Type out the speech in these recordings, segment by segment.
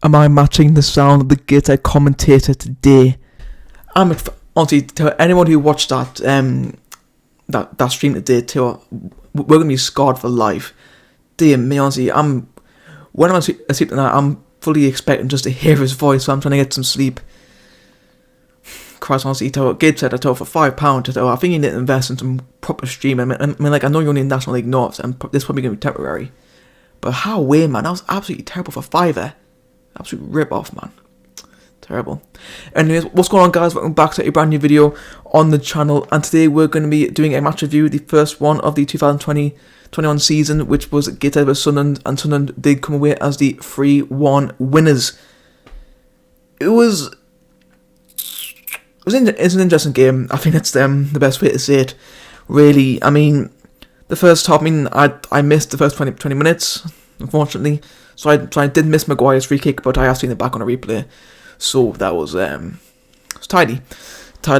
am I matching the sound of the Gateshead commentator today? Honestly, to anyone who watched that that stream today, too, we're going to be scarred for life. Dear me, honestly, when I'm asleep tonight, I'm fully expecting just to hear his voice, so I'm trying to get some sleep. Christ, honestly, Gateshead, I told for £5, I think you need to invest in some proper streaming. I mean, like, I know you're only in National League North, and this is probably going to be temporary. But how way, man, that was absolutely terrible for £5. Absolute rip-off, man. Terrible. Anyways, what's going on, guys? Welcome back to a brand new video on the channel, and today we're going to be doing a match review, the first one of the 2020-21 season, which was Gateshead vs Sunderland, and Sunderland did come away as the 3-1 winners. It's an interesting game. I think that's the best way to say it, really. I mean, the first half, I missed the first 20 minutes, unfortunately. So I did miss Maguire's free kick, but I have seen it back on a replay. So that was tidy.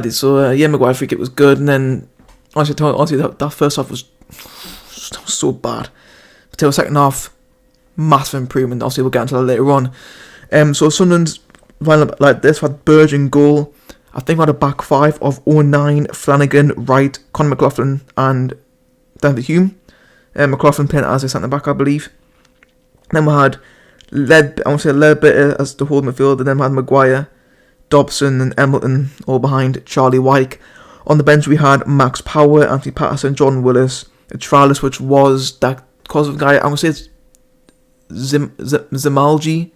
So yeah, Maguire's free kick was good, and then honestly that first half was so bad. Until the second half, massive improvement. Obviously, we'll get into that later on. So Sunderland's line up like this: had Burge in goal. I think we had a back five of 09, Flanagan, Wright, Conor McLaughlin, and David Hume. McLaughlin playing as a centre back, I believe. Then we had Ledbetter as the holding midfield, and then we had Maguire, Dobson, and Embleton all behind Charlie Wyke. On the bench we had Max Power, Anthony Patterson, John Willis, a trialist which was that Kosovo guy. I'm gonna say it's Zamalji,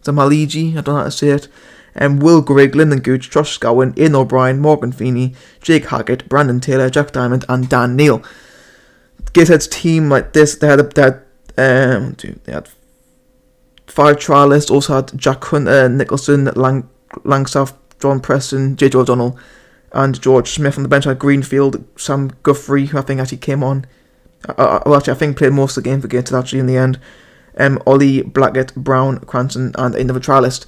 I don't know how to say it. Will Grigg, Lyndon Gooch, Josh Scowen, Ian O'Brien, Morgan Feeney, Jake Hackett, Brandon Taylor, Jack Diamond, and Dan Neal. Gateshead's team like this, they had 5 trialists. Also had Jack Hunter, Nicholson, Langstaff, Jordan Preston, J.J. O'Donnell, and George Smith. On the bench had Greenfield, Sam Guthrie, who I think actually came on. I think played most of the game for Gateshead actually in the end. Ollie, Blackett, Brown, Cranston, and another trialist.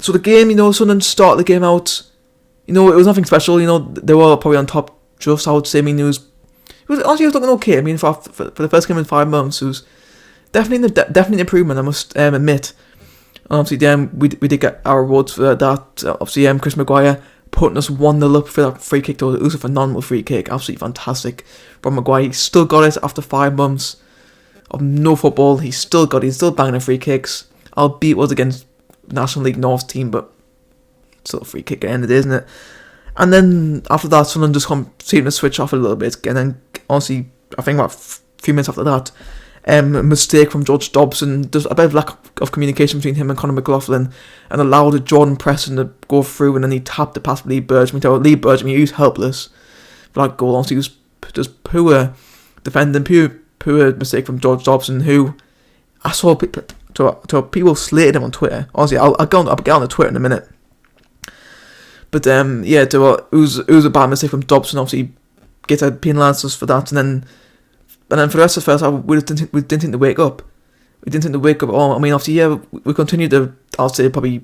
So the game, Sunderland started the game out, it was nothing special. They were probably on top just, I would say. It was looking okay. For the first game in 5 months, it was definitely an improvement, I must admit. Obviously, we did get our rewards for that. Obviously, Chris Maguire putting us 1-0 up for that free kick. It was a phenomenal free kick, absolutely fantastic from Maguire. He still got it after 5 months of no football. He's still banging the free kicks, albeit it was against National League North team, but still a free kick at the end of the day, isn't it? And then after that, Sunderland just seemed to switch off a little bit, and then honestly, I think about a few minutes after that, a mistake from George Dobson, just a bit of lack of communication between him and Conor McLaughlin, and allowed Jordan Preston to go through, and then he tapped it past Lee Burge. Lee Burge, he was helpless for that goal. Honestly, he was just poor defending, poor mistake from George Dobson, who I saw people slated him on Twitter. Honestly, I'll get on the Twitter in a minute. But it was a bad mistake from Dobson. Obviously, Gateshead penalised us for that, and then for the rest of the first half, we didn't think to wake up. We didn't think to wake up at all. Obviously, we continued to, I'll say, probably,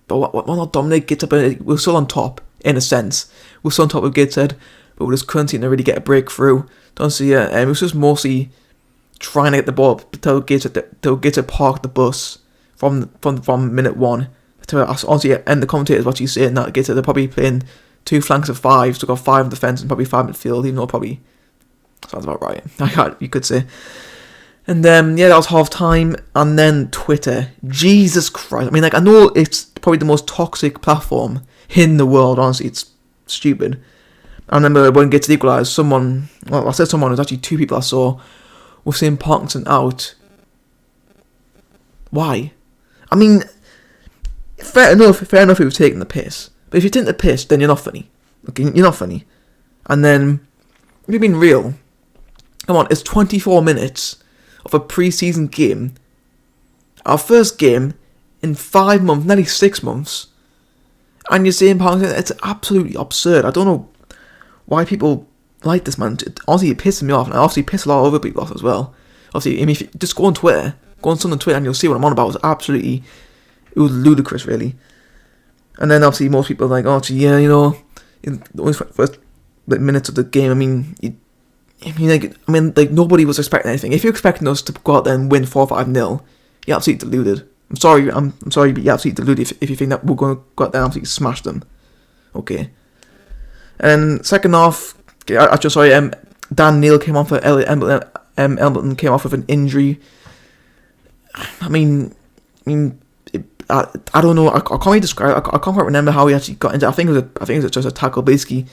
but we're not dominate Gateshead, but we're still on top, in a sense. We're still on top of Gateshead, but we just couldn't seem to really get a breakthrough. It was just mostly trying to get the ball till Gateshead parked the bus from minute 1. Honestly, and the commentators what you saying that Gateshead, they're probably playing 2 flanks of 5, so got 5 in defence and probably 5 midfield, even though probably sounds about right. You could say. And that was half time, and then Twitter. Jesus Christ! I know it's probably the most toxic platform in the world. Honestly, it's stupid. I remember when Gateshead equalised, someone, it was actually 2 people I saw, were saying Parkinson out. Why? Fair enough he was taking the piss. But if you take the piss, then you're not funny. Okay, you're not funny. And then, if you're being real, come on, it's 24 minutes of a pre-season game. Our first game in 5 months, nearly 6 months. And you're saying Parkinson, it's absolutely absurd. I don't know why people like this, man. Honestly, it pisses me off, and I obviously piss a lot of other people off as well. Obviously, if you just go on Sunderland Twitter, and you'll see what I'm on about. It was ludicrous, really. And then obviously most people are like, in the first minutes of the game, nobody was expecting anything. If you're expecting us to go out there and win 4-5-0, you're absolutely deluded. I'm sorry, but you're absolutely deluded if you think that we're going to go out there and absolutely smash them. Okay. And second half, Dan Neil came off for Embleton came off with an injury. I don't know. I can't really describe. I can't quite remember how he actually got into. I think it was just a tackle. Basically,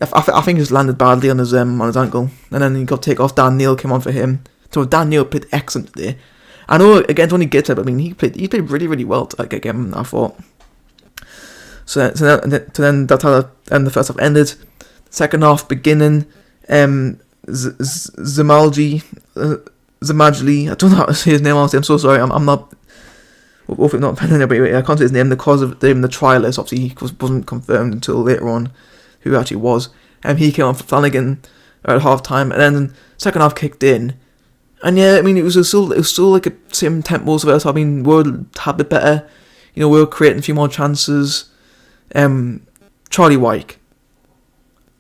I think he just landed badly on his ankle, and then he got take off. Dan Neil came on for him. So Dan Neil played excellent today. I know against when he gets it, but he played really really well. Again, I thought. So then that's how the first half ended. Second half beginning. Zamajli. I don't know how to say his name. Honestly, I'm so sorry. I'm not. Hopefully not offending anybody. I can't say his name because of the trial list. Obviously, he wasn't confirmed until later on who actually was. He came on for Flanagan at half time, and then second half kicked in. And yeah, it was still like a same tempo as well. So we were a bit better. We were creating a few more chances. Charlie Wyke.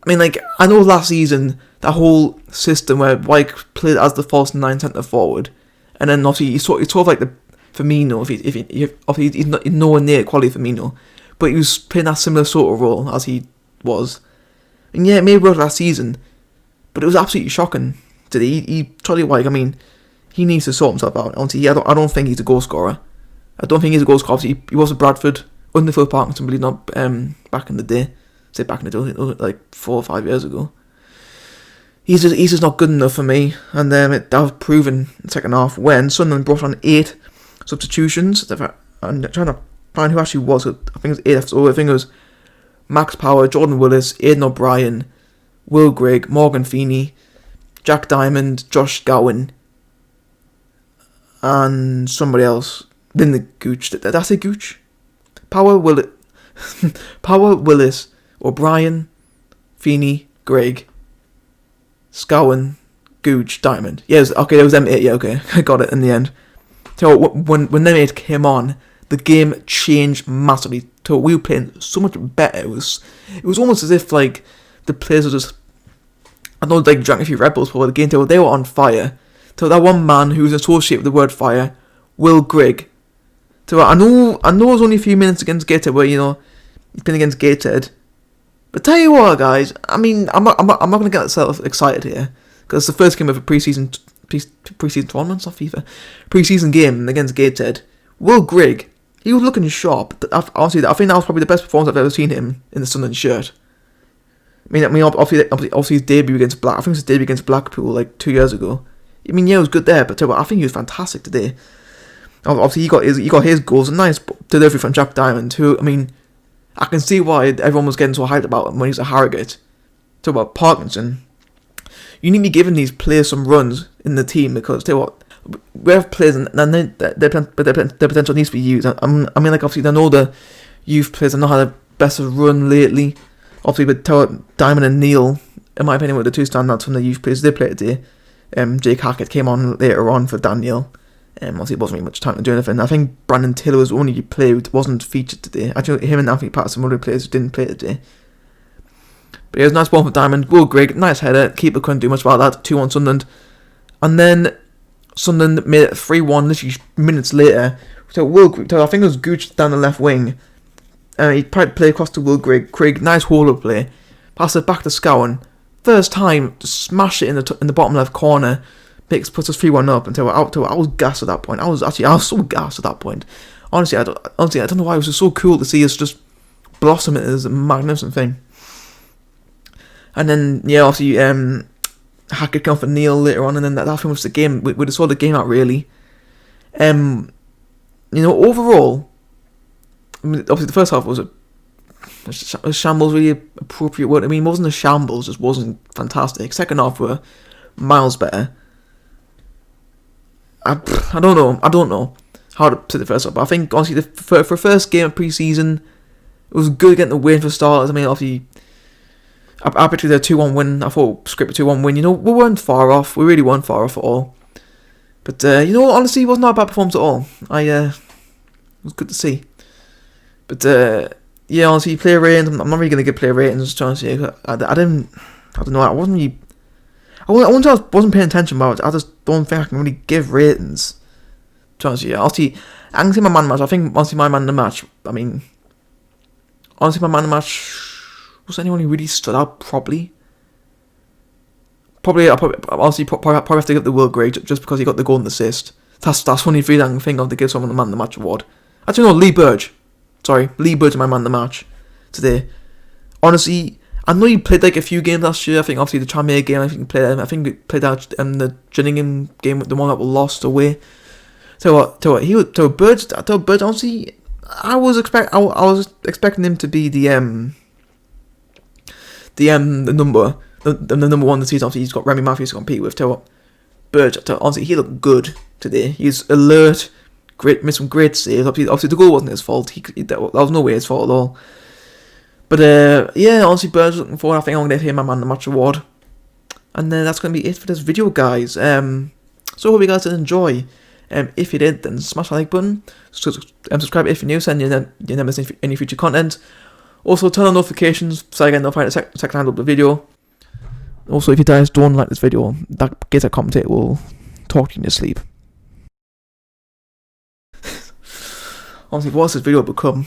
I know last season that whole system where Wyke played as the false 9 centre forward, and then obviously he's sort of like the Firmino. He's not nowhere near quality Firmino, but he was playing that similar sort of role as he was. And yeah, it may work last season, but it was absolutely shocking today. Charlie Wyke, he needs to sort himself out. Honestly, I don't think he's a goal scorer. Obviously, he was at Bradford under Phil Parkinson, but he's not back in the day. Say back in the day, like 4 or 5 years ago. He's just not good enough for me, and that was proven in the second half when Sunderland brought on 8 substitutions. I'm trying to find who actually was. I think it was a.f.c. I think it was Max Power, Jordan Willis, Aidan O'Brien, Will Grigg, Morgan Feeney, Jack Diamond, Josh Scowen, and somebody else. Then the Gooch. Did I say Gooch? Power, Willis, O'Brien, Feeney, Grigg, Scowen, Gooch, Diamond. Yeah, there was them 8. Yeah, okay, I got it in the end. So when them 8 came on, the game changed massively. So we were playing so much better. It was almost as if the players were just, I know drank a few Red Bulls before the game. They were on fire. So that one man who was associated with the word fire, Will Grigg. So I know it was only a few minutes against Gateshead where he's been against Gateshead. But tell you what, guys, I'm not going to get myself excited here because it's the first game of a pre-season tournament, not FIFA, pre-season game against Gateshead. Will Grigg, he was looking sharp. Honestly, I think that was probably the best performance I've ever seen him in the Sunderland shirt. Obviously his debut against Blackpool like 2 years ago. Yeah, it was good there, but I think he was fantastic today. Obviously, he got his goals, a nice delivery from Jack Diamond, who, I can see why everyone was getting so hyped about him when he's a Harrogate. Talk about Parkinson. You need to be giving these players some runs in the team because, we have players and their potential needs to be used. Obviously, I know the youth players have not had the best of run lately. Obviously, but Diamond and Neil, in my opinion, were the two standouts from the youth players. They played today. Jake Hackett came on later on for Daniel. Obviously, it wasn't really much time to do anything. I think Brandon Taylor was the only player who wasn't featured today. Actually, him and Anthony Patterson were other players who didn't play today. But it was a nice ball for Diamond. Will Grigg, nice header. Keeper couldn't do much about that. 2-1 Sunderland. And then Sunderland made it 3-1 literally minutes later. So Will Grigg, I think it was Gooch down the left wing. He tried to play across to Will Grigg. Grigg, nice hold-up play. Pass it back to Scowen. First time, to smash it in the bottom left corner. Puts us 3-1 up until I was gassed at that point. I was so gassed at that point. Honestly, I don't know why it was just so cool to see us just blossom it as a magnificent thing. And then obviously Hackett came for Neil later on, and then that pretty much the game. We just saw the game out really. Overall, obviously the first half was a shambles, really appropriate word. It wasn't a shambles, just wasn't fantastic. Second half were miles better. I don't know how to put the first up, but I think honestly for first game of pre-season, it was good getting the win for starters. Obviously, I pictured a 2-1 win. I thought script a 2-1 win. We weren't far off. We really weren't far off at all. But honestly, it was not a bad performance at all. It was good to see. But honestly, player ratings. I'm not really gonna give player ratings. Trying to see. I don't know. I wasn't really. I wasn't paying attention, but I just don't think I can really give ratings honestly, yeah. Honestly, I can say my man of the match. I think honestly my man of the match. I mean, honestly, my man of the match was anyone who really stood out. Probably probably have to give the Will Grigg just because he got the goal and assist. That's the only reason I can think of to give someone the man of the match award. Actually, no, Lee Burge. Sorry, Lee Burge is my man of the match today. Honestly, I know he played like a few games last year. I think obviously the Tranmere game. I think he played out the Gillingham game, the one that was lost away. Burge. Honestly, I was expecting him to be the number one this season. Obviously, he's got Remy Matthews to compete with. Burge. Honestly, he looked good today. He's alert. Great, made some great saves. Obviously, the goal wasn't his fault. That was no way his fault at all. But yeah, honestly, Burge looking forward. I think I'm going to give him my man of the match award. And that's going to be it for this video, guys. So I hope you guys did enjoy. If you did, then smash the like button. Subscribe if you're new, so you never miss any future content. Also, turn on notifications so I get notified the second time I upload the video. Also, if you guys don't like this video, that Gateshead commentator will talk to you in your sleep. Honestly, what's this video become?